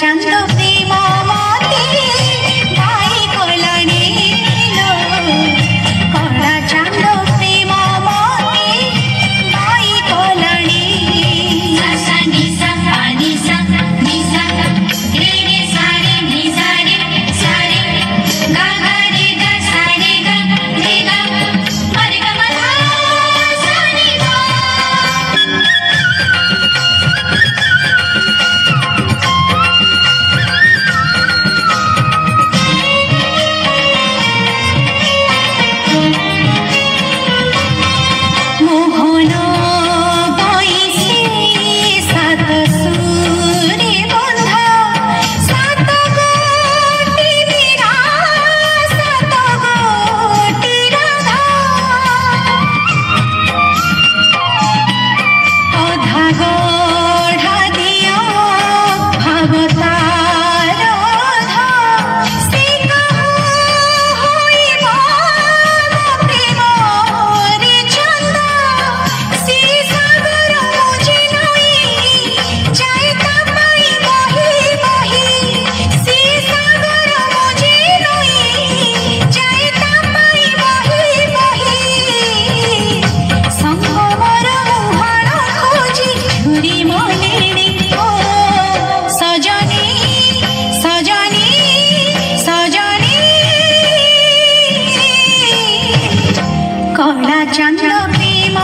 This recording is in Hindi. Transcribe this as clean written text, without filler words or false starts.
चांद प्रेम मते गाई कलाणी लो कला चांद प्रेम मते गाई कलाणी सा नि सा पा नि सा रे रे सा रे सा रे गा गा रे गा सा रे गा रे गा मा रे गा मा धा सा नि धा मोहन बैसे सात सुरे बंधा सात गोटी मीरा सात गोटी राधा अधा गढ़ा दिया भावतार अधा से कहू होइब प्रेम रे चंद से सागर मुझे नई जाए तापाई बही बही से सागर मुझे नई जाए तापाई बही बही संगमर मुहाण खोजी छुरी मनेनी ओ सजनी सजनी सजनी कला चांद प्रेम